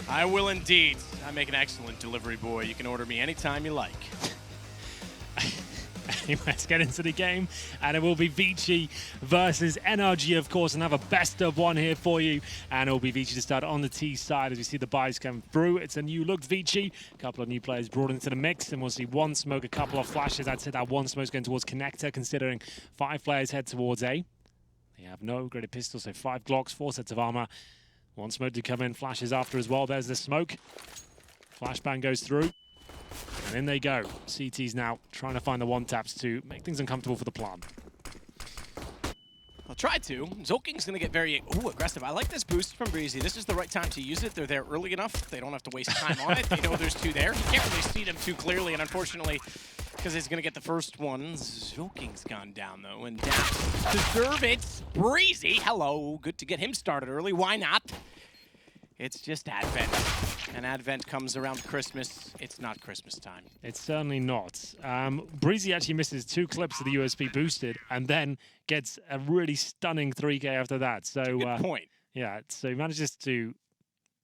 I will indeed. I make an excellent delivery boy. You can order me anytime you like. Anyway, let's get into the game, and it will be ViCi versus NRG, of course, another best of one here for you, and it will be ViCi to start on the T side as we see the buys come through. It's a new look ViCi, a couple of new players brought into the mix, and we'll see one smoke, a couple of flashes. I'd say that one smoke's going towards connector, considering 5 players head towards A. They have no graded pistols, so 5 Glocks, 4 sets of armor. One smoke to come in, flashes after as well. There's the smoke. Flashbang goes through. And in they go. CT's now trying to find the one-taps to make things uncomfortable for the plant. I'll try to. Zolking's going to get very aggressive. I like this boost from ViCi. This is the right time to use it. They're there early enough. They don't have to waste time on it. They know there's 2 there. You can't really see them too clearly, and unfortunately, because he's going to get the first one, Zolking's gone down, though, and down. Deserve it. ViCi, hello. Good to get him started early. Why not? It's just Advent. And Advent comes around Christmas. It's not Christmas time. It's certainly not. ViCi actually misses 2 clips of the USP boosted and then gets a really stunning 3K after that. So, good point. Yeah, so he manages to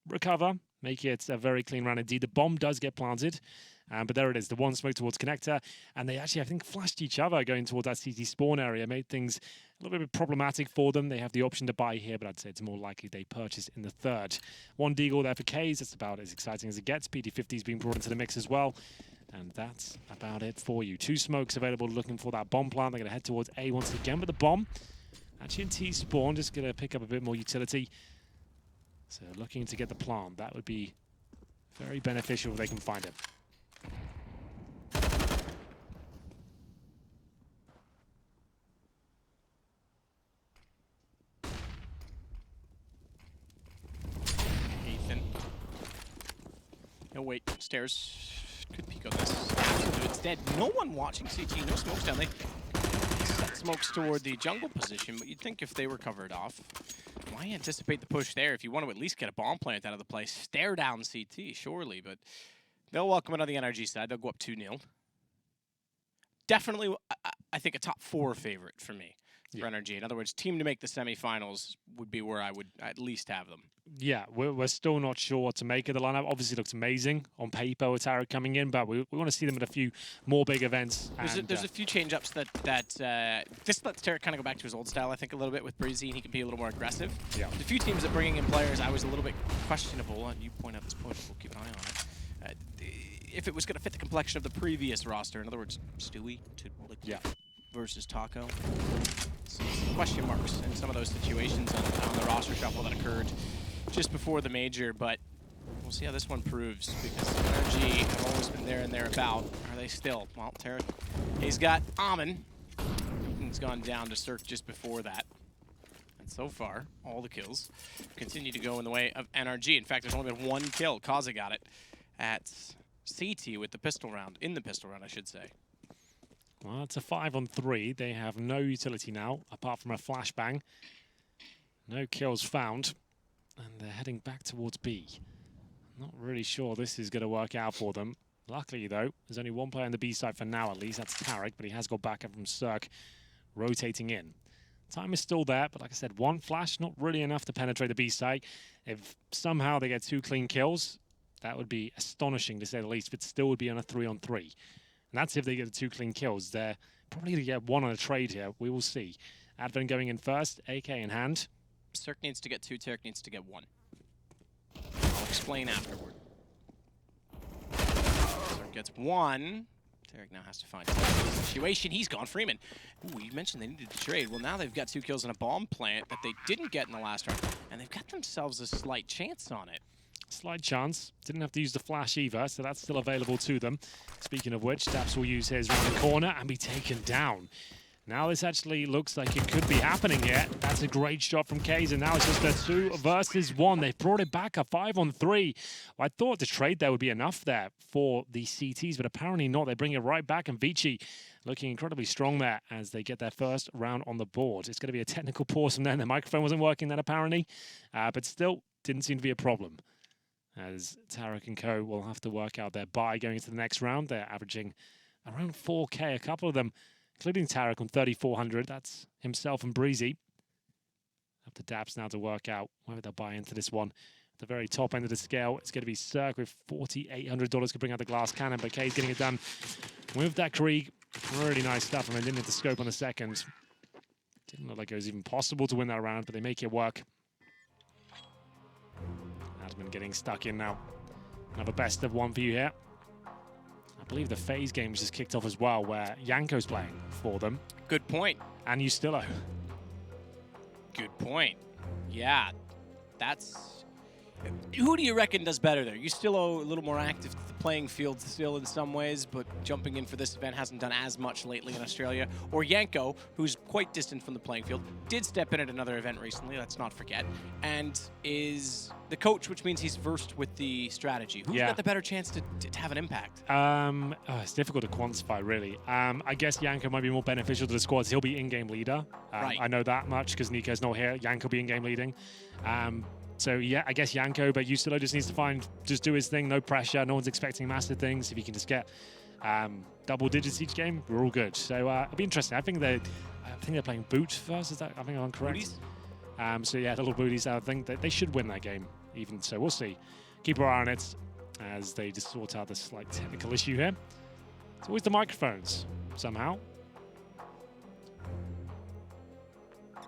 recover, make it a very clean run indeed. The bomb does get planted, but there it is, the one smoke towards connector. And they actually, I think, flashed each other going towards that CT spawn area, made things a little bit problematic for them. They have the option to buy here, but I'd say it's more likely they purchase in the third. 1 deagle there for K's. That's about as exciting as it gets. PD50's being brought into the mix as well. And that's about it for you. 2 smokes available looking for that bomb plant. They're going to head towards A once again with the bomb. Actually in T spawn, just going to pick up a bit more utility. So looking to get the plant. That would be very beneficial if they can find it. No, wait, stairs. Could peek on this. It's dead. No one watching CT. No smokes down. They set smokes toward the jungle position, but you'd think if they were covered off, why anticipate the push there? If you want to at least get a bomb plant out of the play, stare down CT, surely, but they'll welcome it on the NRG side. They'll go up 2-0. Definitely, I think, a top 4 favorite for me for NRG. In other words, team to make the semifinals would be where I would at least have them. Yeah, we're still not sure what to make of the lineup. Obviously, it looks amazing on paper with Tarek coming in, but we want to see them at a few more big events. There's a few change-ups that this lets Tarek kind of go back to his old style, I think, a little bit with ViCi, and he can be a little more aggressive. Yeah. The few teams that bringing in players, I was a little bit questionable, and you point out this point, we'll keep an eye on it. If it was going to fit the complexion of the previous roster, in other words, Stewie to versus Taco. Some question marks in some of those situations on the roster shuffle that occurred just before the major, but we'll see how this one proves, because NRG have always been there and thereabout. Are they still? Well, Tarek, he's got Amin. He's gone down to Cirque just before that. And so far, all the kills continue to go in the way of NRG. In fact, there's only been 1 kill. Kaza got it at CT with the pistol round, in the pistol round, I should say. Well, it's a 5-on-3. They have no utility now, apart from a flashbang. No kills found. And they're heading back towards B. Not really sure this is going to work out for them. Luckily, though, there's only 1 player on the B side for now, at least. That's Tarek, but he has got backup from Cirque, rotating in. Time is still there, but like I said, 1 flash, not really enough to penetrate the B side. If somehow they get 2 clean kills, that would be astonishing, to say the least, but still would be on a 3-on-3. And that's if they get the 2 clean kills. They're probably going to get 1 on a trade here. We will see. Advent going in first, AK in hand. Cirque needs to get 2, Tarek needs to get 1. I'll explain afterward. Cirque gets 1. Tarek now has to find a situation. He's gone. Freeman. Ooh, you mentioned they needed to trade. Well, now they've got 2 kills and a bomb plant that they didn't get in the last round, and they've got themselves a slight chance on it. Slight chance. Didn't have to use the flash either, so that's still available to them. Speaking of which, Daps will use his round the corner and be taken down. Now this actually looks like it could be happening here. That's a great shot from Kays, and now it's just a 2 versus 1. They've brought it back, a 5-on-3. Well, I thought the trade there would be enough there for the CTs, but apparently not. They bring it right back, and ViCi looking incredibly strong there as they get their first round on the board. It's going to be a technical pause from there. The microphone wasn't working then, apparently, but still didn't seem to be a problem, as Tarek and co will have to work out their buy going into the next round. They're averaging around 4K, a couple of them, including Tarek on 3,400. That's himself and ViCi. Up to Daps now to work out whether they'll buy into this one. the very top end of the scale. It's going to be Cirque with $4,800 to bring out the glass cannon, but Kay's getting it done with that Krieg. Really nice stuff. I mean, didn't hit the scope on the second. Didn't look like it was even possible to win that round, but they make it work. Admin getting stuck in now. Another best of one for you here. I believe the phase game just kicked off as well, where Yanko's playing for them. Good point. And Ustillo. Good point. Yeah, that's... Who do you reckon does better there? Ustillo a little more active to the playing field still in some ways, but jumping in for this event hasn't done as much lately in Australia. Or Yanko, who's quite distant from the playing field, did step in at another event recently, let's not forget, and is the coach, which means he's versed with the strategy. Who's got the better chance to have an impact? It's difficult to quantify, really. I guess Yanko might be more beneficial to the squads. He'll be in-game leader. Right. I know that much because Nico's not here. Yanko will be in-game leading. So, yeah, I guess Yanko, but Ustillo just needs to just do his thing, no pressure. No one's expecting massive things. If he can just get double digits each game, we're all good. So, it'll be interesting. I think they're playing boot first. Is that? I think I'm correct. Booties? So, yeah, little booties. I think that they should win that game, even. So, we'll see. Keep our eye on it as they just sort out this slight technical issue here. It's always the microphones, somehow.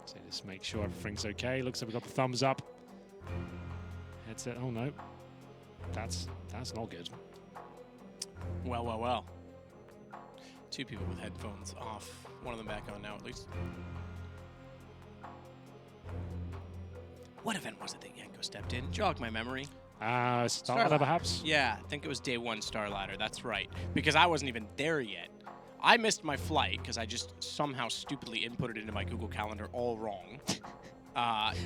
So, just make sure everything's okay. Looks like we've got the thumbs up. Headset. Oh no, that's not good. Well. Two people with headphones off. One of them back on now, at least. What event was it that Yanko stepped in? Jog my memory. Star Ladder, perhaps? Yeah, I think it was day one Star Ladder. That's right. Because I wasn't even there yet. I missed my flight because I just somehow stupidly inputted into my Google Calendar all wrong.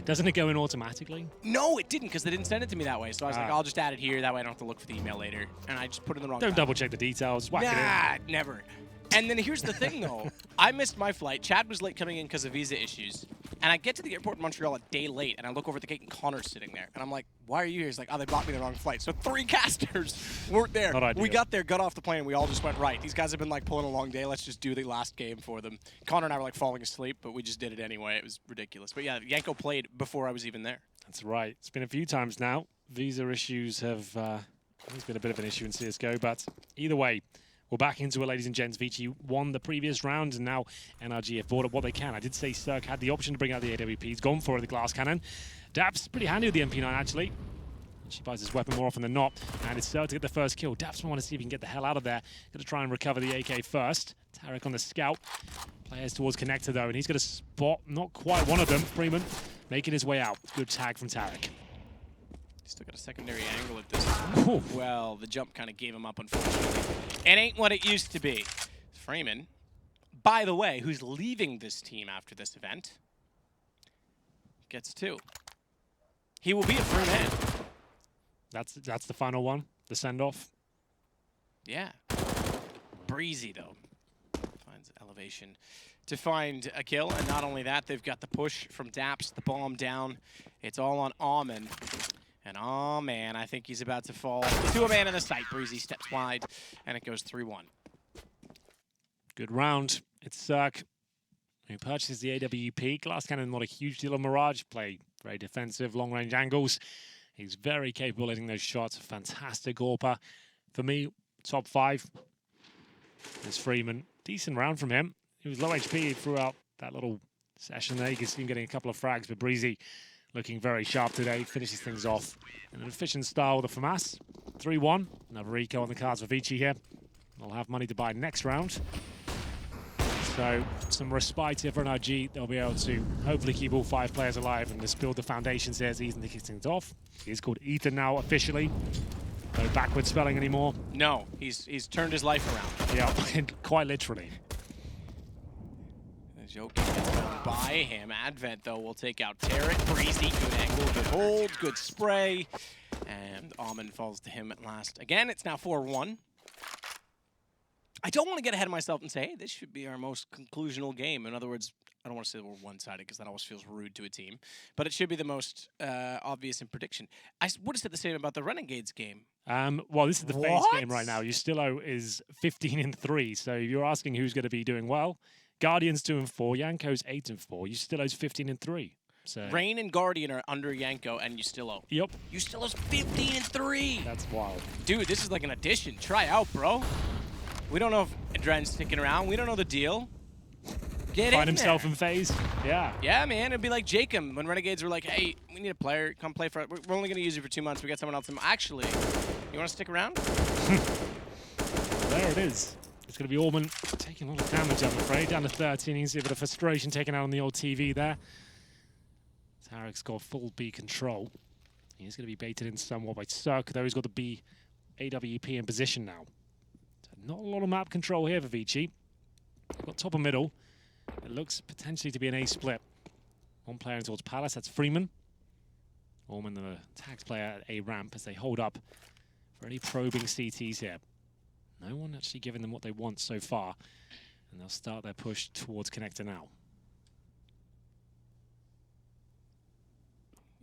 Doesn't it go in automatically? No, it didn't, because they didn't send it to me that way. So I was like, I'll just add it here. That way I don't have to look for the email later. And I just put it in the wrong Don't time. double check the details. Whack it in. Never. And then here's the thing, though. I missed my flight. Chad was late coming in because of visa issues. And I get to the airport in Montreal a day late, and I look over at the gate, and Connor's sitting there. And I'm like, why are you here? He's like, oh, they bought me the wrong flight. So 3 casters weren't there. Not ideal. We got there, got off the plane, and we all just went, right. These guys have been, like, pulling a long day. Let's just do the last game for them. Connor and I were, like, falling asleep, but we just did it anyway. It was ridiculous. But, yeah, Yanko played before I was even there. That's right. It's been a few times now. Visa issues have always been a bit of an issue in CSGO, but either way, we're back into it, ladies and gents. ViCi won the previous round, and now NRG have bought up what they can. I did say Cirque had the option to bring out the AWP. He's gone for the glass cannon. Daps pretty handy with the MP9, actually. She buys his weapon more often than not, and it's Cirque to get the first kill. Daps want to see if he can get the hell out of there. Going to try and recover the AK first. Tarek on the scout. Players towards connector, though, and he's going to spot not quite one of them. Freeman making his way out. Good tag from Tarek. Still got a secondary angle at this one. Well, the jump kind of gave him up, unfortunately. It ain't what it used to be. Freeman, by the way, who's leaving this team after this event, gets 2. He will be a free man. That's the final one, the send-off. Yeah. Breezy, though. Finds elevation to find a kill, and not only that, they've got the push from Daps, the bomb down. It's all on Almond. And oh man, I think he's about to fall to a man in the sight. Breezy steps wide, and it goes 3-1. Good round. It's Cirque who purchases the AWP. Glass cannon, not a huge deal of Mirage. Play very defensive, long-range angles. He's very capable of hitting those shots. Fantastic AWPer. For me, top 5 is Freeman. Decent round from him. He was low HP throughout that little session there. You can see him getting a couple of frags, but Breezy looking very sharp today, finishes things off in an efficient style with the FAMAS. 3-1, another eco on the cards for ViCi here. They'll have money to buy next round. So some respite here for NRG. They'll be able to hopefully keep all 5 players alive and just build the foundations here as Ethan kicks things off. He's called Ethan now officially. No backward spelling anymore. No, he's turned his life around. Yeah, quite literally. Joke gets done by him. Advent, though, will take out Tarek. Breezy, good angle, good hold, good spray. And Almond falls to him at last. Again, it's now 4-1. I don't want to get ahead of myself and say, hey, this should be our most conclusional game. In other words, I don't want to say we're one-sided because that always feels rude to a team. But it should be the most obvious in prediction. I would have said the same about the Renegades game. Well, this is the phase game right now. Ustillo is 15-3. So if you're asking who's going to be doing well, Guardian's 2-4, Yanko's 8-4, Ustillo's 15-3. So Rain and Guardian are under Yanko, and Ustillo. Yep. Ustillo's 15-3. That's wild. Dude, this is like an addition. Try out, bro. We don't know if Adren's sticking around. We don't know the deal. Get Find in himself there. in phase. Yeah. Yeah, man. It'd be like Jacob when Renegades were like, hey, we need a player. Come play for us. We're only going to use you for 2 months. We got someone else. Actually, you want to stick around? There it is. It's going to be Orman taking a lot of damage, I'm afraid. Down to 13. You can see a bit of frustration taken out on the old TV there. Tarek's got full B control. He's going to be baited in somewhat by Cirque, though he's got the B AWP in position now. So not a lot of map control here for ViCi. Got top and middle. It looks potentially to be an A split. One player in towards Palace, that's Freeman. Orman, the tagged player at A ramp as they hold up for any probing CTs here. No one actually giving them what they want so far. And they'll start their push towards connector now.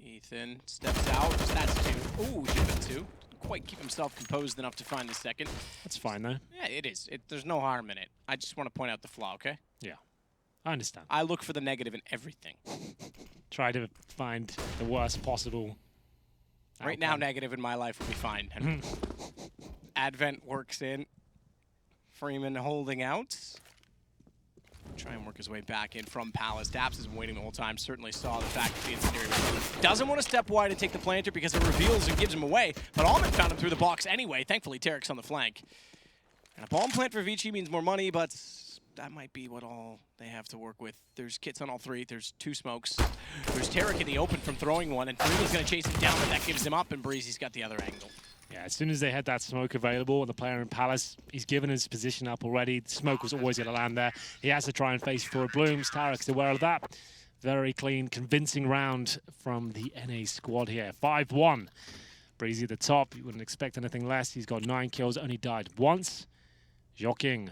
Ethan steps out. That's 2. Ooh, should have been 2. Quite keep himself composed enough to find the second. That's fine, though. Yeah, it is. There's no harm in it. I just want to point out the flaw, okay? Yeah, I understand. I look for the negative in everything. Try to find the worst possible Right now, negative in my life would be fine. Advent works in. Freeman holding out. Try and work his way back in from Palace. Daps has been waiting the whole time. Certainly saw the fact that the incendiary was coming. Doesn't want to step wide and take the planter because it reveals and gives him away. But Almond found him through the box anyway. Thankfully, Tarek's on the flank. And a bomb plant for ViCi means more money, but that might be what all they have to work with. There's kits on all 3. There's 2 smokes. There's Tarek in the open from throwing one, and Freeman's going to chase him down, but that gives him up, and Breezy's got the other angle. Yeah, as soon as they had that smoke available, and the player in Palace, he's given his position up already. The smoke was always going to land there. He has to try and face for Blooms. Tarek's aware of that. Very clean, convincing round from the NA squad here. 5-1. Breezy at the top. You wouldn't expect anything less. He's got 9 kills, only died once. Joking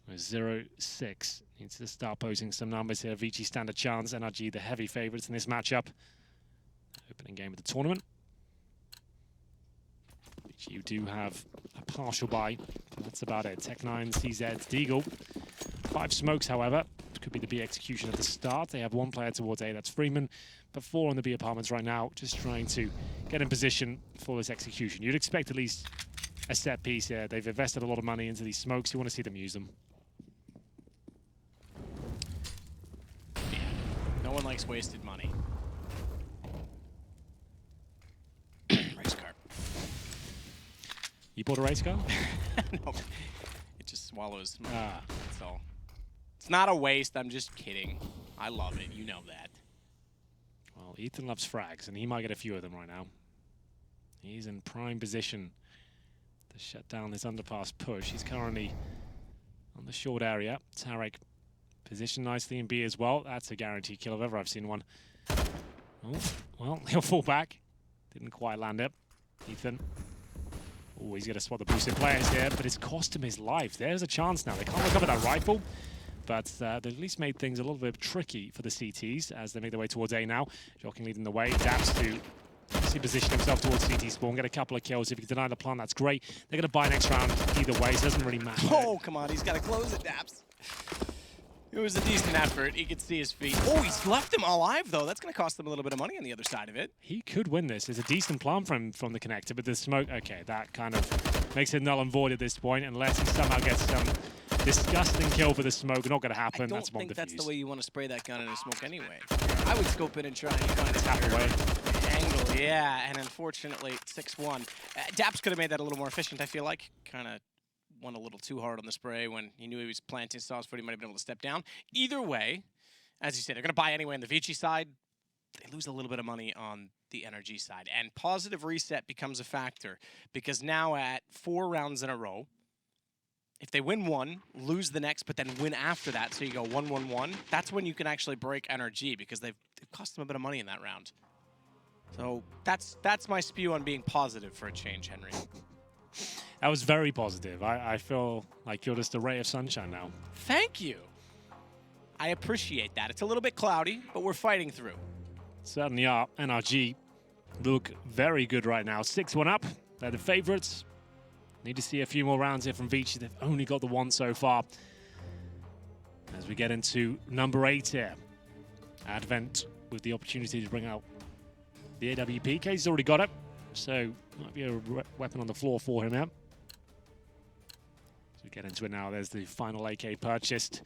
with 0-6. Needs to start posing some numbers here. ViCi stand a chance. NRG the heavy favourites in this matchup. Opening game of the tournament. You do have a partial buy. That's about it. Tech9, CZ, Deagle. 5 smokes, however. Could be the B execution at the start. They have 1 player towards A, that's Freeman. But 4 on the B apartments right now, just trying to get in position for this execution. You'd expect at least a set piece here. They've invested a lot of money into these smokes. You want to see them use them. Yeah. No one likes wasted money. Race car. You bought a race car? No. It just swallows. Ah. That's all. It's not a waste. I'm just kidding. I love it. You know that. Well, Ethan loves frags, and he might get a few of them right now. He's in prime position to shut down this underpass push. He's currently on the short area. Tarek positioned nicely in B as well. That's a guaranteed kill if ever I've seen one. Oh, well, he'll fall back. Didn't quite land it. Ethan. Oh, he's going to spot the boosted players here, but it's cost him his life. There's a chance now. They can't recover that rifle, but they've at least made things a little bit tricky for the CTs as they make their way towards A now. Joking leading the way. Daps to obviously position himself towards CT spawn, get a couple of kills. If he can deny the plant, that's great. They're going to buy next round either way, so it doesn't really matter. Oh, come on. He's got to close it, Daps. It was a decent effort. He could see his feet. Oh, he's left him alive, though. That's going to cost them a little bit of money on the other side of it. He could win this. There's a decent plan from the connector, but the smoke, okay, that kind of makes it null and void at this point, unless he somehow gets some disgusting kill for the smoke. Not going to happen. I don't That's one think defuse. that's the way you want to spray that gun in a smoke anyway. I would scope in and try and find a Tap away. angle. Yeah, and unfortunately, 6-1. Daps could have made that a little more efficient, I feel like. Kind of went a little too hard on the spray when he knew he was planting sauce foot. He might have been able to step down. Either way, as you said, they're going to buy anyway on the ViCi side. They lose a little bit of money on the NRG side. And positive reset becomes a factor because now at 4 rounds in a row, if they win 1, lose the next, but then win after that, so you go 1-1-1, that's when you can actually break NRG because they've cost them a bit of money in that round. So that's my spew on being positive for a change, Henry. That was very positive. I feel like you're just a ray of sunshine now. Thank you. I appreciate that. It's a little bit cloudy, but we're fighting through. Certainly are. NRG look very good right now. 6-1 up. They're the favorites. Need to see a few more rounds here from ViCi. They've only got the 1 so far. As we get into number 8 here. Advent with the opportunity to bring out the AWP. K's already got it, so might be a weapon on the floor for him now. So we get into it now. There's the final AK purchased.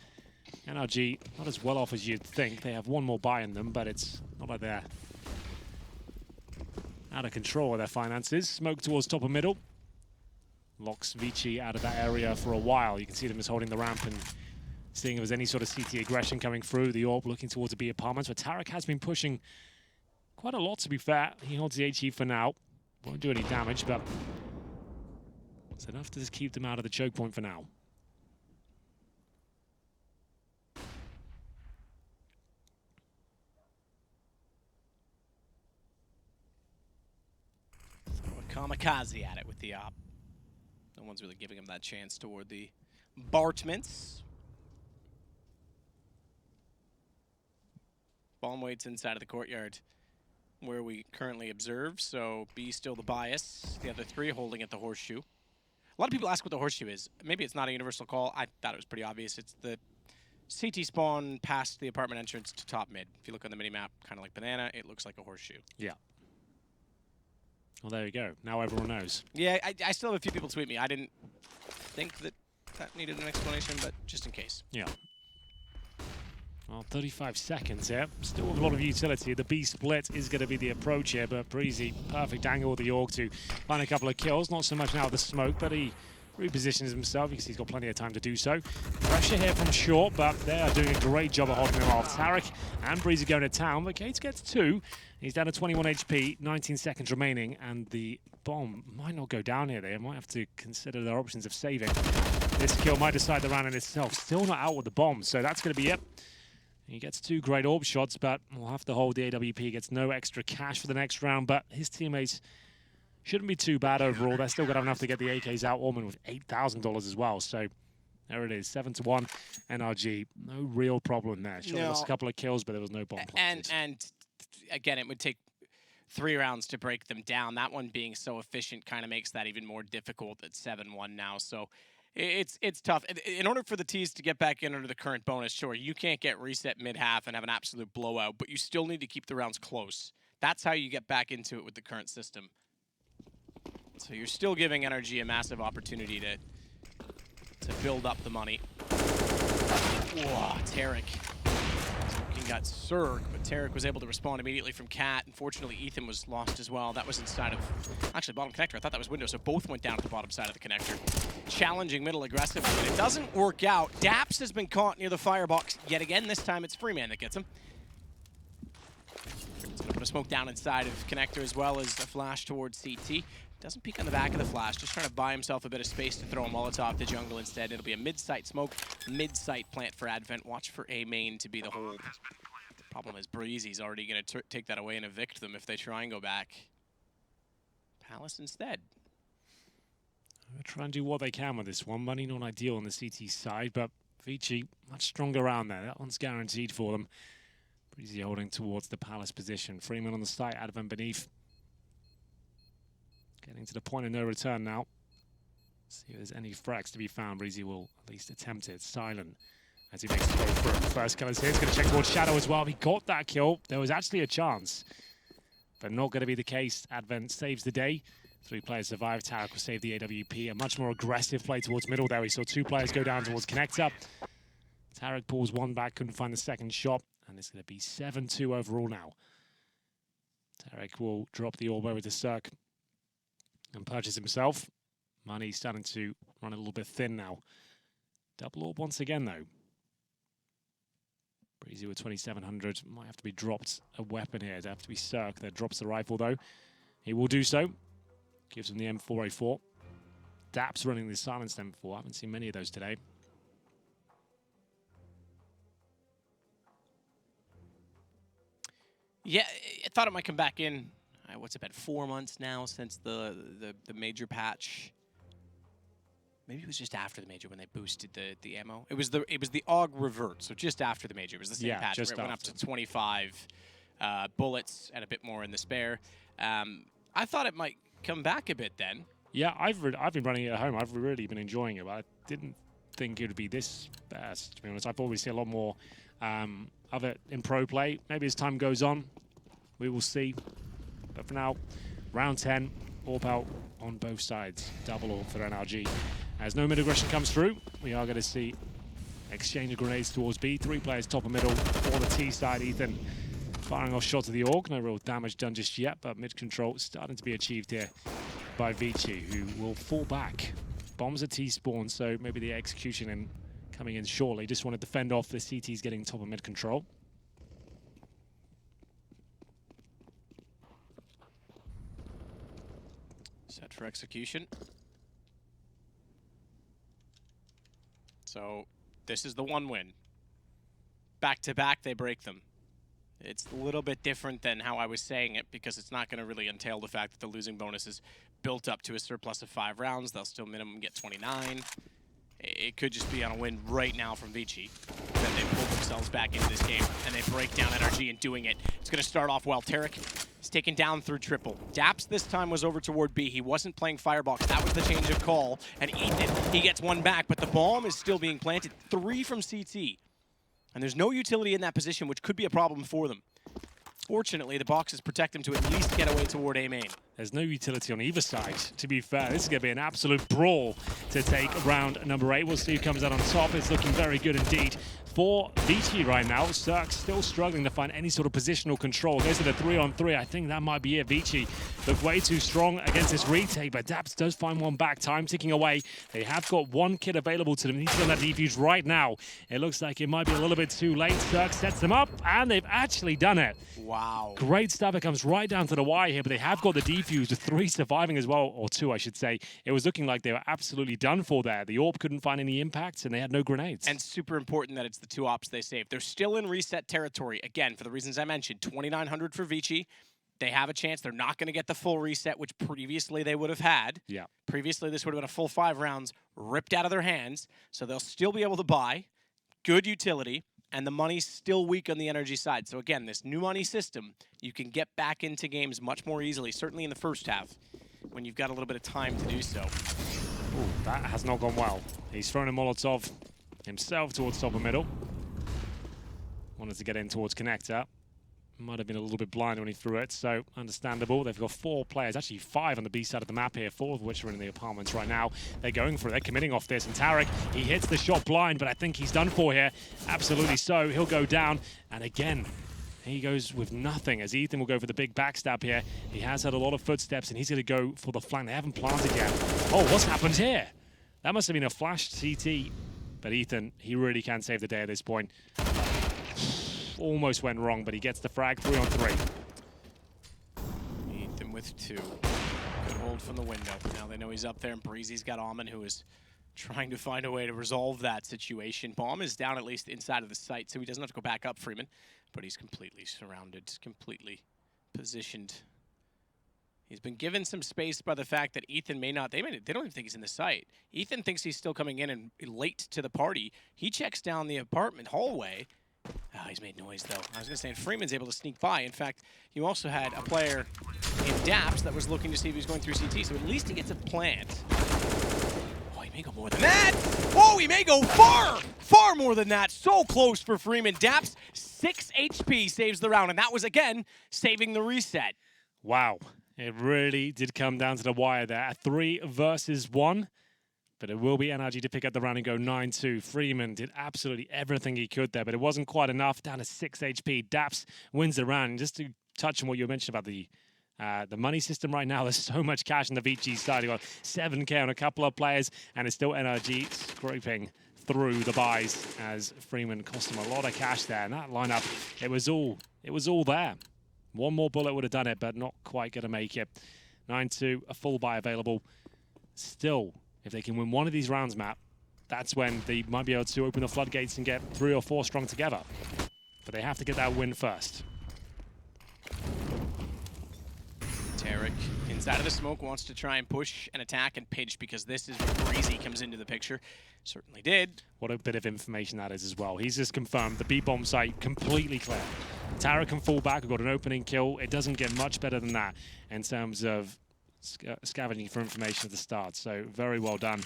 NRG not as well off as you'd think. They have one more buy in them, but it's not like they're out of control of their finances. Smoke towards top and middle. Locks ViCi out of that area for a while. You can see them as holding the ramp and seeing if there's any sort of CT aggression coming through. The AWP looking towards the B apartments, but Tarek has been pushing quite a lot, to be fair. He holds the HE for now. Won't do any damage, but it's enough to just keep them out of the choke point for now. Kamikaze at it with the op. No one's really giving him that chance toward the Bartments. Bomb waits inside of the courtyard where we currently observe, so B still the bias. The other three holding at the horseshoe. A lot of people ask what the horseshoe is. Maybe it's not a universal call. I thought it was pretty obvious. It's the CT spawn past the apartment entrance to top mid. If you look on the mini-map, kind of like banana, it looks like a horseshoe. Yeah. Well, there you go. Now everyone knows. Yeah, I still have a few people tweet me. I didn't think that needed an explanation, but just in case. Yeah. Well, 35 seconds here. Still with a lot of utility. The B split is going to be the approach here, but Breezy, perfect angle with the York to find a couple of kills. Not so much now with the smoke, but he repositions himself because he's got plenty of time to do so. Pressure here from short, but they are doing a great job of holding him off. Tarek and Breezy going to town, but Cates gets 2. He's down to 21 HP, 19 seconds remaining, and the bomb might not go down here. They might have to consider their options of saving. This kill might decide the round in itself. Still not out with the bomb, so that's going to be it. He gets 2 great orb shots, but we'll have to hold the AWP. He gets no extra cash for the next round, but his teammates shouldn't be too bad overall. They're still going to have enough to get the AKs out. Orman with $8,000 as well, so there it is, 7-1 NRG. No real problem there. Sure, lost a couple of kills, but there was no bomb planted. And again, it would take 3 rounds to break them down. That one being so efficient kind of makes that even more difficult at 7-1 now. So it's tough. In order for the T's to get back in under the current bonus, sure, you can't get reset mid-half and have an absolute blowout, but you still need to keep the rounds close. That's how you get back into it with the current system. So you're still giving NRG a massive opportunity to build up the money. Whoa, Tarek. Got Surg, but Tarek was able to respond immediately from Cat. Unfortunately, Ethan was lost as well. That was inside of, actually, bottom connector. I thought that was window, so both went down to the bottom side of the connector. Challenging middle aggressively, but it doesn't work out. Daps has been caught near the firebox yet again. This time it's Freeman that gets him. He's going to put a smoke down inside of connector as well as a flash towards CT. Doesn't peek on the back of the flash, just trying to buy himself a bit of space to throw a Molotov to jungle instead. It'll be a mid-site smoke, mid-site plant for Advent. Watch for A main to be the hold. Problem is Breezy's already going to take that away and evict them if they try and go back. Palace instead. They'll try and do what they can with this one. Money not ideal on the CT side, but ViCi much stronger around there. That one's guaranteed for them. Breezy holding towards the Palace position. Freeman on the site, Advent beneath. Getting to the point of no return now. See if there's any frags to be found. Breezy will at least attempt it. Silent as he makes the go through. First kill is here. He's going to check towards Shadow as well. He got that kill. There was actually a chance, but not going to be the case. Advent saves the day. 3 players survive. Tarek will save the AWP. A much more aggressive play towards middle there. We saw 2 players go down towards connector. Tarek pulls one back, couldn't find the second shot, and it's going to be 7-2 overall now. Tarek will drop the orb over to Cirque and purchase himself. Money starting to run a little bit thin now. Double orb once again, though. Breezy with 2,700. Might have to be dropped a weapon here. It'd have to be Cirque that drops the rifle, though. He will do so. Gives him the M4A4. Daps running the silenced M4. I haven't seen many of those today. Yeah, I thought it might come back in. What's it been, 4 months now since the major patch? Maybe it was just after the major when they boosted the ammo. It was the AUG revert, so just after the major. It was the same patch where it went up to 25 bullets and a bit more in the spare. I thought it might come back a bit then. Yeah, I've been running it at home. I've really been enjoying it, but I didn't think it would be this best, to be honest. I thought we'd see a lot more of it in pro play. Maybe as time goes on, we will see. But for now, round 10, AWP out on both sides. Double AWP for NRG. As no mid-aggression comes through, we are going to see exchange of grenades towards B. 3 players top and middle for the T side. Ethan firing off shots of the AUG. No real damage done just yet, but mid-control starting to be achieved here by ViCi, who will fall back. Bombs at T spawn, so maybe the execution in coming in shortly. Just want to defend off the CTs getting top and mid-control. Set for execution. So this is the one win. Back-to-back, they break them. It's a little bit different than how I was saying it because it's not going to really entail the fact that the losing bonus is built up to a surplus of 5 rounds. They'll still minimum get 29. It could just be on a win right now from ViCi. Then they pull themselves back into this game and they break down NRG and doing it. It's going to start off well. Tarek is taken down through triple. Daps this time was over toward B. He wasn't playing Firebox. That was the change of call. And Ethan, he gets one back, but the bomb is still being planted. 3 from CT. And there's no utility in that position, which could be a problem for them. Fortunately, the boxes protect them to at least get away toward A main. There's no utility on either side, to be fair. This is going to be an absolute brawl to take round number 8. We'll see who comes out on top. It's looking very good indeed for ViCi right now. Cirque still struggling to find any sort of positional control. Goes to the 3-on-3. I think that might be it. ViCi look way too strong against this retake, but Daps does find one back. Time ticking away. They have got one kit available to them. Need to get that defuse right now. It looks like it might be a little bit too late. Cirque sets them up, and they've actually done it. Wow. Great stuff. It comes right down to the wire here, but they have got the defuse with 3 surviving as well, or 2, I should say. It was looking like they were absolutely done for there. The AWP couldn't find any impacts, and they had no grenades. And super important that it's the 2 ops they saved. They're still in reset territory. Again, for the reasons I mentioned, 2,900 for ViCi. They have a chance. They're not going to get the full reset, which previously they would have had. Yeah. Previously, this would have been a full 5 rounds ripped out of their hands, so they'll still be able to buy. Good utility. And the money's still weak on the NRG side. So again, this new money system, you can get back into games much more easily, certainly in the first half, when you've got a little bit of time to do so. Ooh, that has not gone well. He's thrown a Molotov himself towards top and middle. Wanted to get in towards connector. Might have been a little bit blind when he threw it, so understandable. They've got 4 players, actually 5 on the B side of the map here, 4 of which are in the apartments right now. They're going for it, they're committing off this, and Tarek, he hits the shot blind, but I think he's done for here. Absolutely so, he'll go down, and again, he goes with nothing, as Ethan will go for the big backstab here. He has had a lot of footsteps, and he's going to go for the flank. They haven't planted yet. Oh, what's happened here? That must have been a flash CT, but Ethan, he really can save the day at this point. Almost went wrong, but he gets the frag. 3-on-3. Ethan with 2. Good hold from the window. Now they know he's up there, and Breezy's got Alman, who is trying to find a way to resolve that situation. Bomb is down at least inside of the site, so he doesn't have to go back up, Freeman. But he's completely surrounded, completely positioned. He's been given some space by the fact that Ethan may not, they don't even think he's in the site. Ethan thinks he's still coming in and late to the party. He checks down the apartment hallway. Oh, he's made noise, though. I was going to say, and Freeman's able to sneak by. In fact, you also had a player in Daps that was looking to see if he was going through CT, so at least he gets a plant. Oh, he may go more than that. Oh, he may go far more than that. So close for Freeman. Daps, 6 HP saves the round, and that was, again, saving the reset. Wow. It really did come down to the wire there. 3 versus 1. But it will be NRG to pick up the round and go 9-2. Freeman did absolutely everything he could there, but it wasn't quite enough. Down to 6 HP. Daps wins the round. And just to touch on what you mentioned about the money system right now, there's so much cash on the ViCi side. You've got 7K on a couple of players, and it's still NRG scraping through the buys as Freeman cost him a lot of cash there. And that lineup, it was all there. One more bullet would have done it, but not quite going to make it. 9-2, a full buy available. Still, if they can win one of these rounds, Matt, that's when they might be able to open the floodgates and get 3 or 4 strong together. But they have to get that win first. Tarek, inside of the smoke, wants to try and push and attack and pinch because this is where Breezy comes into the picture. Certainly did. What a bit of information that is as well. He's just confirmed the B-bomb site completely clear. Tarek can fall back. We've got an opening kill. It doesn't get much better than that in terms of scavenging for information at the start. So very well done.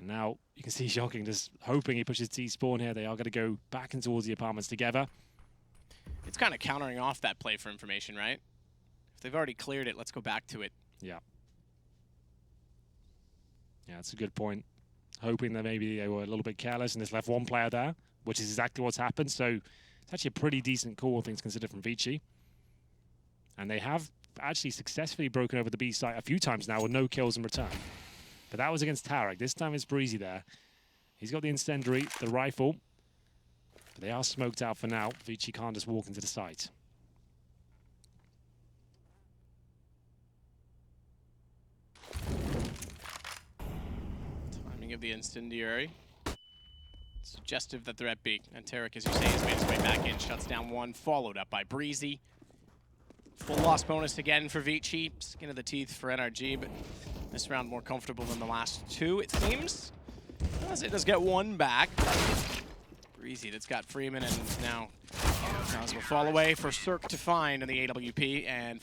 And now you can see Shocking just hoping he pushes T-spawn here. They are going to go back and towards the apartments together. It's kind of countering off that play for information, right? If they've already cleared it, let's go back to it. Yeah. Yeah, that's a good point. Hoping that maybe they were a little bit careless and just left one player there, which is exactly what's happened. So it's actually a pretty decent call, things considered, from ViCi. And they have actually successfully broken over the B site a few times now with no kills in return. But that was against Tarek. This time it's Breezy there. He's got the incendiary, the rifle. But they are smoked out for now. ViCi can't just walk into the site. Timing of the incendiary. Suggestive that they're at B. And Tarek, as you say, has made his way back in. Shuts down one, followed up by Breezy. Full loss bonus again for ViCi. Skin of the teeth for NRG, but this round more comfortable than the last two, it seems. As it does get one back. Breezy that's got Freeman, and now Kaz will fall away for Cirque to find in the AWP, and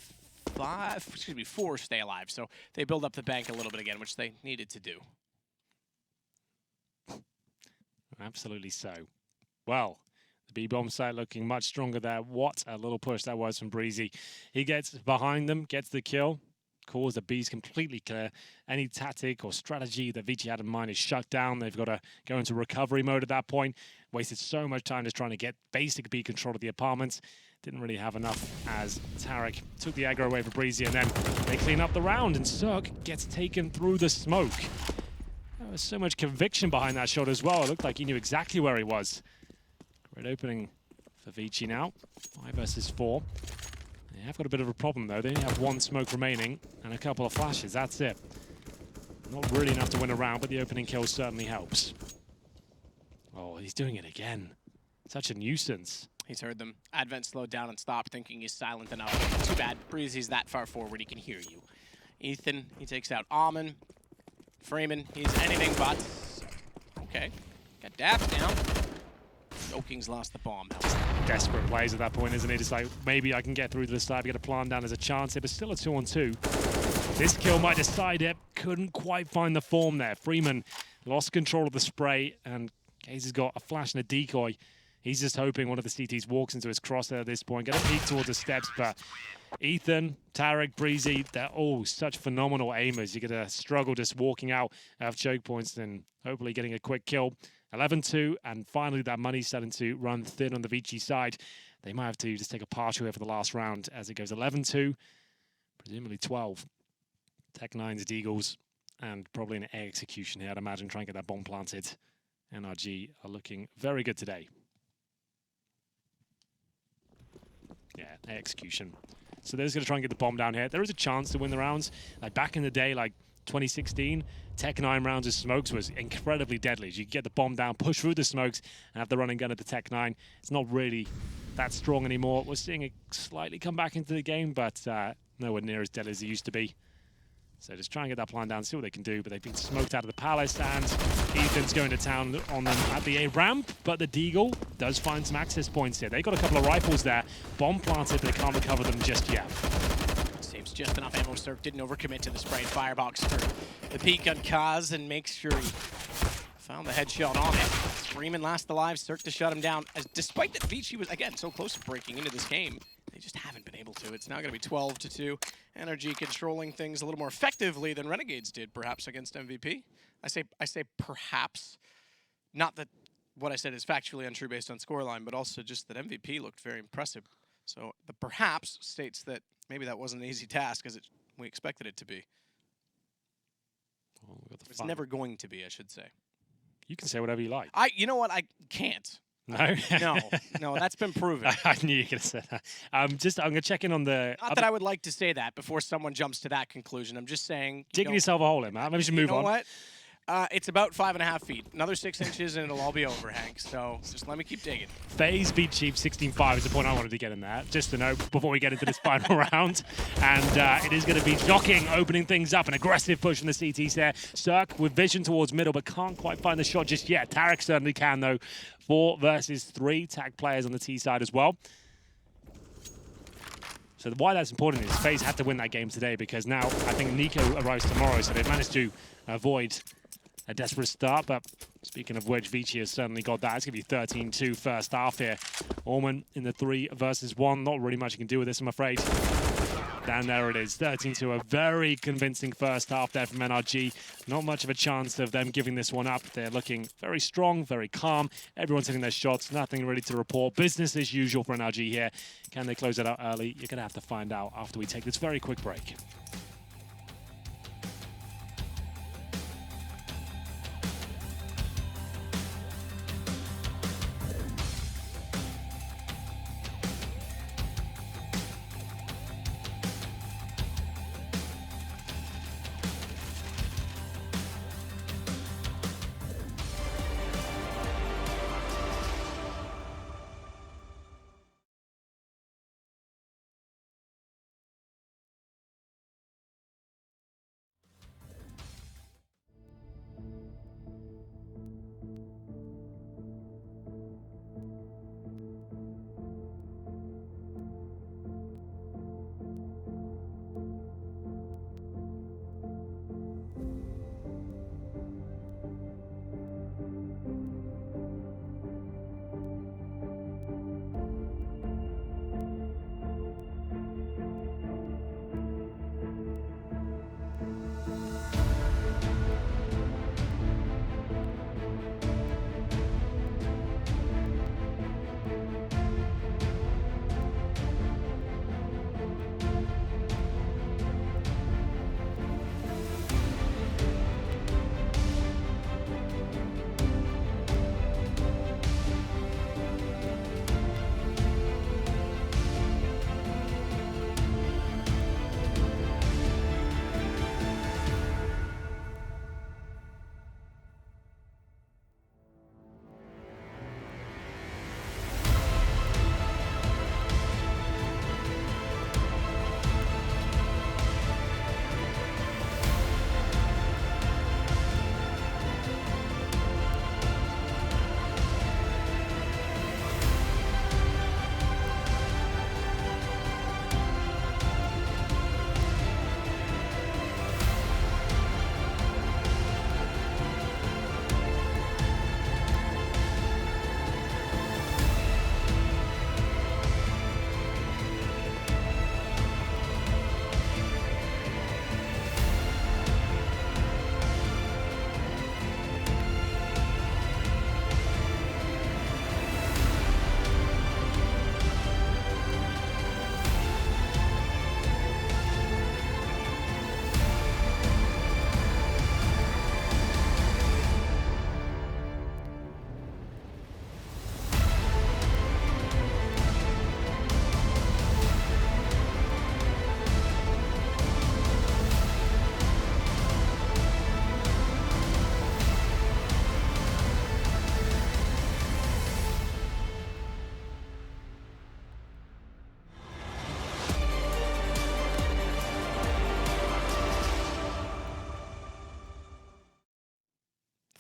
4 stay alive. So they build up the bank a little bit again, which they needed to do. Absolutely so. Well, the B-bomb site looking much stronger there. What a little push that was from Breezy. He gets behind them, gets the kill. Cause the B's completely clear. Any tactic or strategy that ViCi had in mind is shut down. They've got to go into recovery mode at that point. Wasted so much time just trying to get basic B control of the apartments. Didn't really have enough as Tarek took the aggro away for Breezy, and then they clean up the round, and Cirque gets taken through the smoke. There was so much conviction behind that shot as well. It looked like he knew exactly where he was. Great opening for ViCi now. 5 versus 4. They have got a bit of a problem though. They only have 1 smoke remaining and a couple of flashes. That's it. Not really enough to win a round, but the opening kill certainly helps. Oh, he's doing it again. Such a nuisance. He's heard them. Advent slowed down and stopped, thinking he's silent enough. Too bad. Breezy's that far forward, he can hear you. Ethan, he takes out Alman. Freeman, he's anything but. Okay. Got dapped now. Joking's lost the bomb. Desperate plays at that point, isn't he? Just like, maybe I can get through to the side, get a plan down. There's a chance here, but still a 2-on-2. This kill might decide it. Couldn't quite find the form there. Freeman lost control of the spray, and Gaze has got a flash and a decoy. He's just hoping one of the CTs walks into his crosshair at this point. Get a peek towards the steps, but Ethan, Tarek, Breezy, they're all such phenomenal aimers. You're going to struggle just walking out of choke points and hopefully getting a quick kill. 11-2, and finally that money's starting to run thin on the ViCi side. They might have to just take a partial here for the last round as it goes 11-2, presumably 12. Tech9's Deagles, and probably an A execution here, I'd imagine, trying to get that bomb planted. NRG are looking very good today. Yeah, A execution. So they're just going to try and get the bomb down here. There is a chance to win the rounds. Like back in the day, like 2016, Tech9 rounds of smokes was incredibly deadly. You could get the bomb down, push through the smokes, and have the run and gun at the Tech9. It's not really that strong anymore. We're seeing it slightly come back into the game, but nowhere near as deadly as it used to be. So just try and get that plan down, see what they can do. But they've been smoked out of the palace, and Ethan's going to town on them at the A ramp. But the Deagle does find some access points here. They got a couple of rifles there. Bomb planted, but they can't recover them just yet. Saves just enough ammo. Cirque didn't overcommit to the spray and firebox for the peek on Kaz, and makes sure he found the headshot on it. Freeman last alive, Cirque to shut him down. Despite that ViCi was, again, so close to breaking into this game, they just haven't been able to. It's now going to be 12-2. NRG controlling things a little more effectively than Renegades did, perhaps, against MVP. I say perhaps. Not that what I said is factually untrue based on scoreline, but also just that MVP looked very impressive. So the perhaps states that maybe that wasn't an easy task as we expected it to be. Well, it's never going to be, I should say. You can say whatever you like. You know what? I can't. No? No, that's been proven. I knew you were going to say that. I'm going to check in on the... Not that I would like to say that before someone jumps to that conclusion. I'm just saying... Digging yourself a hole in, man. Maybe you should move on. You know what? It's about 5.5 feet. Another 6 inches and it'll all be over, Hank. So just let me keep digging. FaZe beat Chief 16-5 is the point I wanted to get in there. Just to know before we get into this final round. And it is going to be Shocking opening things up. An aggressive push from the CTs there. Cirque with vision towards middle, but can't quite find the shot just yet. Tarek certainly can, though. 4 versus 3 tag players on the T side as well. So why that's important is FaZe had to win that game today, because now I think Nico arrives tomorrow, so they've managed to avoid a desperate start, but speaking of which, ViCi has certainly got that. It's going to be 13-2 first half here. Orman in the 3 versus 1. Not really much you can do with this, I'm afraid. And there it is, 13-2. A very convincing first half there from NRG. Not much of a chance of them giving this one up. They're looking very strong, very calm. Everyone's hitting their shots. Nothing really to report. Business as usual for NRG here. Can they close it out early? You're going to have to find out after we take this very quick break.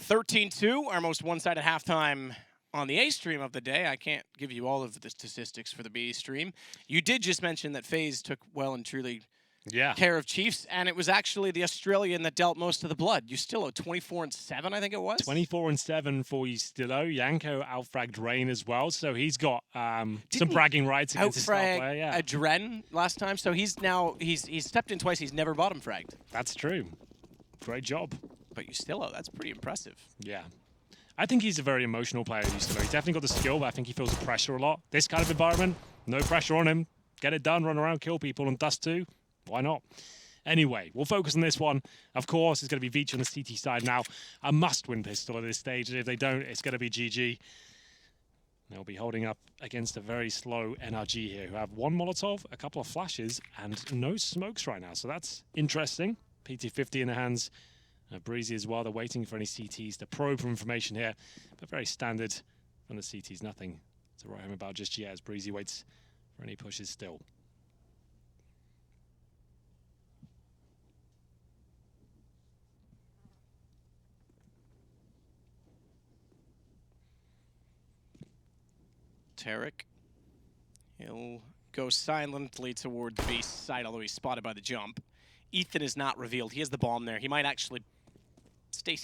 $13-2, our most one-sided halftime on the A stream of the day. I can't give you all of the statistics for the B stream. You did just mention that FaZe took well and truly care of Chiefs, and it was actually the Australian that dealt most of the blood. Ustillo, 24-7, I think it was. 24-7 for Ustillo. Yanko outfragged Rain as well, so he's got some bragging rights against his star player. Yeah, Adren last time, so he's stepped in twice. He's never bottom fragged. That's true. Great job. But Ustillo, that's pretty impressive. Yeah. I think he's a very emotional player, Ustillo. He's definitely got the skill, but I think he feels the pressure a lot. This kind of environment, no pressure on him. Get it done, run around, kill people, and Dust 2. Why not? Anyway, we'll focus on this one. Of course, it's going to be ViCi on the CT side now. A must-win pistol at this stage. If they don't, it's going to be GG. They'll be holding up against a very slow NRG here, who have one Molotov, a couple of flashes, and no smokes right now. So that's interesting. PT-50 in the hands. Breezy as well. They're waiting for any CTs to probe for information here. But very standard from the CTs. Nothing to write home about just yet as Breezy waits for any pushes still. Tarek, he'll go silently toward the base side, although he's spotted by the jump. Ethan is not revealed. He has the bomb there. He might actually stay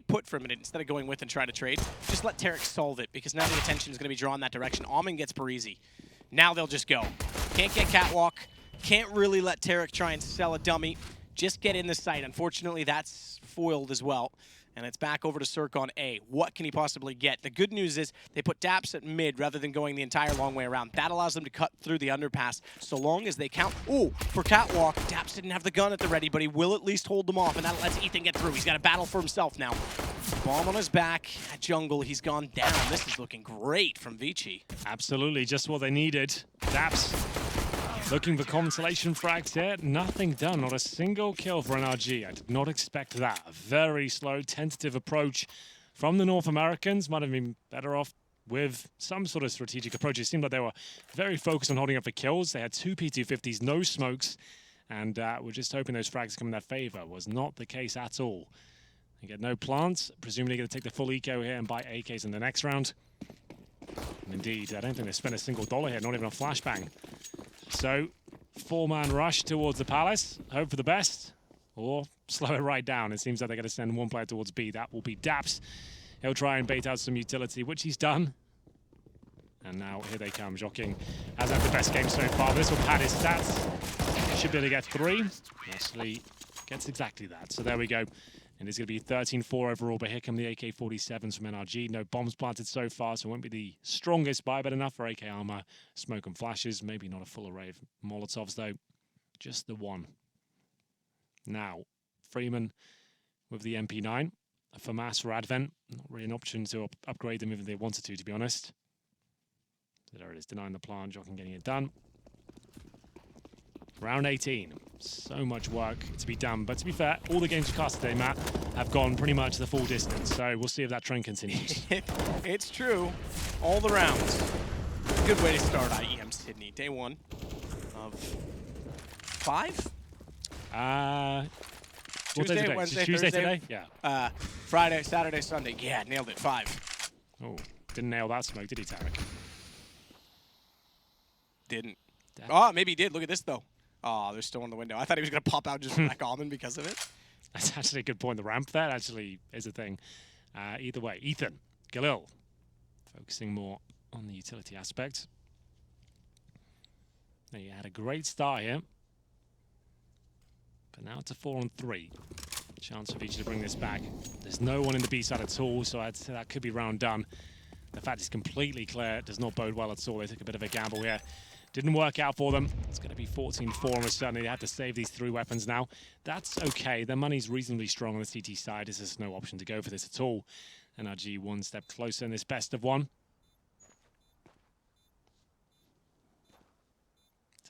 put for a minute instead of going with and trying to trade. Just let Tarek solve it, because now the attention is going to be drawn that direction. Almond gets Parisi. Now they'll just go. Can't get Catwalk. Can't really let Tarek try and sell a dummy. Just get in the site. Unfortunately, that's foiled as well. And it's back over to Cirque on A. What can he possibly get? The good news is they put Daps at mid rather than going the entire long way around. That allows them to cut through the underpass so long as they count. Ooh, for Catwalk, Daps didn't have the gun at the ready, but he will at least hold them off, and that lets Ethan get through. He's got a battle for himself now. Bomb on his back. At jungle, he's gone down. This is looking great from ViCi. Absolutely, just what they needed. Daps looking for consolation frags here. Nothing done, not a single kill for NRG. I did not expect that. A very slow, tentative approach from the North Americans. Might have been better off with some sort of strategic approach. It seemed like they were very focused on holding up for kills. They had 2 P250s, no smokes, and we're just hoping those frags come in their favor. Was not the case at all. They get no plants, presumably going to take the full eco here and buy AKs in the next round. And indeed, I don't think they spent a single dollar here, not even a flashbang. So, 4-man rush towards the Palace. Hope for the best, or slow it right down. It seems like they're going to send one player towards B. That will be Daps. He'll try and bait out some utility, which he's done. And now here they come. Joking has had the best game so far. This will pad his stats. Should be able to get 3. Actually, gets exactly that. So there we go. And it's going to be 13-4 overall, but here come the AK-47s from NRG. No bombs planted so far, so it won't be the strongest buy, but enough for AK armor, smoke and flashes. Maybe not a full array of Molotovs, though. Just the one. Now, Freeman with the MP9. A FAMAS for Advent. Not really an option to upgrade them if they wanted to be honest. So there it is, denying the plant, Joking getting it done. Round 18. So much work to be done. But to be fair, all the games we cast today, Matt, have gone pretty much the full distance. So we'll see if that trend continues. It's true. All the rounds. Good way to start IEM Sydney. Day 1 of 5? Tuesday, Wednesday, Tuesday Thursday, today? Yeah. Friday, Saturday, Sunday. Yeah, nailed it. 5. Oh, didn't nail that smoke, did he, Tarek? Didn't. Oh, maybe he did. Look at this, though. Oh, they're still in the window. I thought he was going to pop out just wreck Almond because of it. That's actually a good point. The ramp there actually is a thing. Either way, Ethan, Galil, focusing more on the utility aspect. He had a great start here. But now it's a 4-on-3. Chance for ViCi to bring this back. There's no one in the B side at all, so I'd say that could be round done. The fact it's completely clear does not bode well at all. They took a bit of a gamble here. Didn't work out for them. It's going to be 14-4 almost certainly. They have to save these 3 weapons now. That's okay. Their money's reasonably strong on the CT side. There's just no option to go for this at all. NRG one step closer in this best of 1.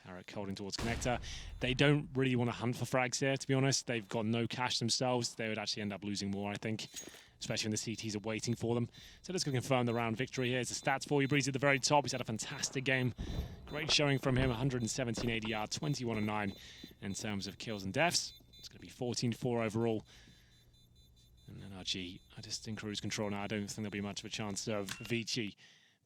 Tarek holding towards connector. They don't really want to hunt for frags here, to be honest. They've got no cash themselves. They would actually end up losing more, I think, especially when the CTs are waiting for them. So let's go confirm the round victory here. Here's the stats for you. Breezy at the very top. He's had a fantastic game. Great showing from him. 117 ADR, 21-9 in terms of kills and deaths. It's going to be 14-4 overall. And NRG, I just in cruise control now. I don't think there'll be much of a chance of ViCi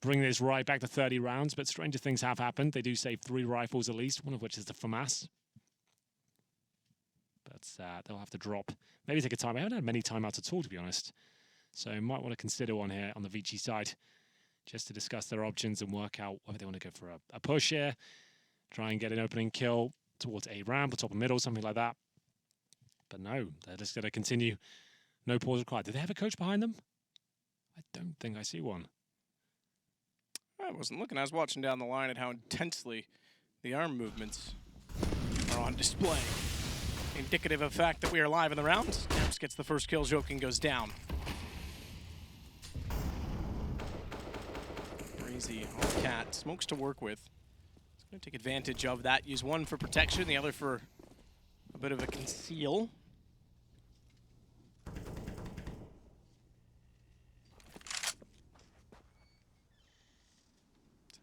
bring this right back to 30 rounds, but stranger things have happened. They do save 3 rifles at least, one of which is the FAMAS. But they'll have to drop. Maybe take a time. I haven't had many timeouts at all, to be honest. So you might want to consider one here on the ViCi side, just to discuss their options and work out whether they want to go for a push here, try and get an opening kill towards a ramp or top of middle, something like that. But no, they're just going to continue. No pause required. Do they have a coach behind them? I don't think I see one. I wasn't looking. I was watching down the line at how intensely the arm movements are on display. Indicative of the fact that we are live in the round. Daps gets the first kill. Joking goes down. Breezy on Cat. Smokes to work with. He's going to take advantage of that. Use one for protection, the other for a bit of a conceal.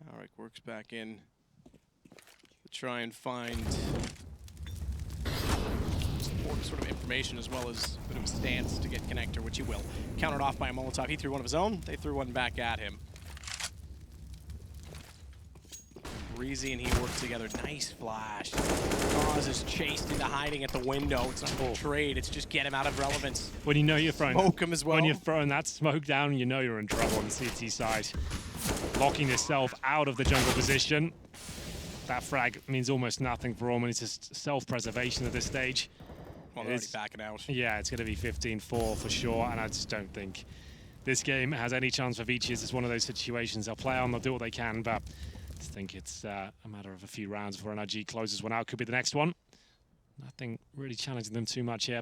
Tarek works back in to try and find sort of information as well as a bit of a stance to get connector, which he will. Countered off by a Molotov. He threw one of his own. They threw one back at him. ViCi and he work together. Nice flash. Qudos is chased into hiding at the window. It's not a trade. It's just get him out of relevance. When you know you're throwing, smoke him as well. When you're throwing that smoke down, you know you're in trouble on the CT side. Locking yourself out of the jungle position. That frag means almost nothing for Orman. It's just self-preservation at this stage. Well, they're already backing out. Yeah, it's going to be 15-4 for sure, and I just don't think this game has any chance for ViCi. It's one of those situations. They'll play on, they'll do what they can, but I just think it's a matter of a few rounds before NRG closes one out. Could be the next one. Nothing really challenging them too much here.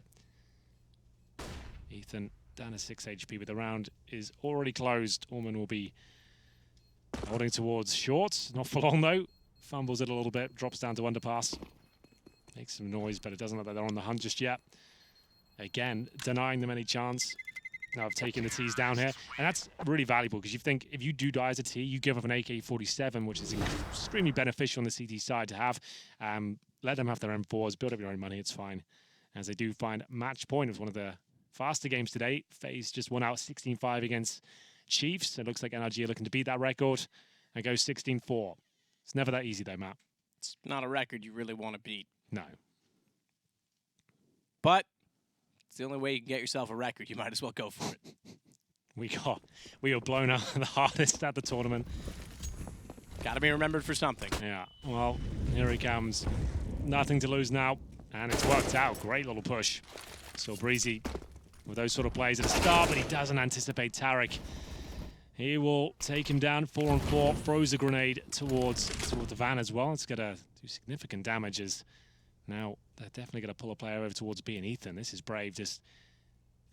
Ethan down to 6 HP, but the round is already closed. Orman will be holding towards short. Not for long, though. Fumbles it a little bit, drops down to underpass. Makes some noise, but it doesn't look like they're on the hunt just yet. Again, denying them any chance. Now I've taken the T's down here, and that's really valuable because you think if you do die as a T, you give up an AK-47, which is extremely beneficial on the CT side to have. Let them have their M4s, build up your own money, it's fine. As they do find match point. It was one of the faster games today. FaZe just won out 16-5 against Chiefs. It looks like NRG are looking to beat that record and go 16-4. It's never that easy though, Matt. It's not a record you really want to beat. No. But it's the only way you can get yourself a record. You might as well go for it. We were blown out the hardest at the tournament. Got to be remembered for something. Yeah, well, here he comes. Nothing to lose now, and it's worked out. Great little push. So ViCi with those sort of plays at the start, but he doesn't anticipate Tarek. He will take him down 4-on-4, throws a grenade towards the van as well. It's going to do significant damages. Now, they're definitely going to pull a player over towards B and Ethan. This is Brave, just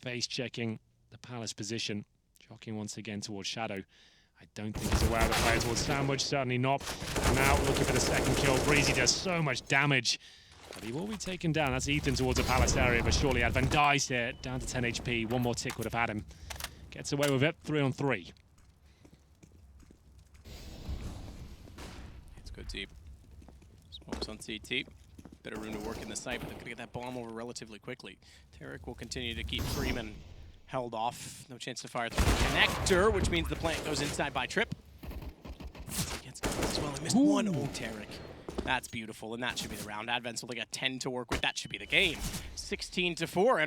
face checking the Palace position. Jockeying once again towards Shadow. I don't think he's aware of the player towards Sandwich, certainly not. And now looking for the second kill. ViCi does so much damage, but he will be taken down. That's Ethan towards the Palace area, but surely Advan dies here, down to 10 HP. One more tick would have had him. Gets away with it, 3-on-3. Let's go deep. Smokes on CT. Bit of room to work in the site, but they're going to get that bomb over relatively quickly. Tarek will continue to keep Freeman held off. No chance to fire through the connector, which means the plant goes inside by Trip. Gets as well. He missed one. Oh, Tarek. That's beautiful, and that should be the round. Advent's only got 10 to work with. That should be the game. 16-4.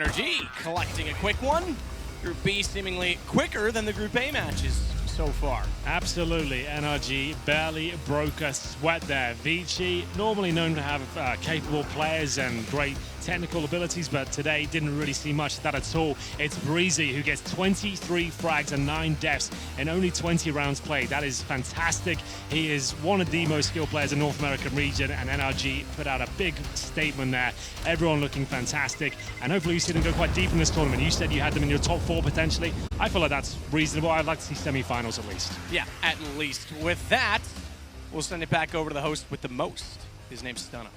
NRG collecting a quick one. Group B seemingly quicker than the Group A matches so far. Absolutely. NRG barely broke a sweat there. ViCi, normally known to have capable players and great technical abilities, but today didn't really see much of that at all. It's ViCi who gets 23 frags and 9 deaths in only 20 rounds played. That is fantastic. He is one of the most skilled players in the North American region, and NRG put out a big statement there. Everyone looking fantastic, and hopefully you see them go quite deep in this tournament. You said you had them in your top 4 potentially. I feel like that's reasonable. I'd like to see semi-finals at least. Yeah, at least. With that, we'll send it back over to the host with the most. His name's Stunna.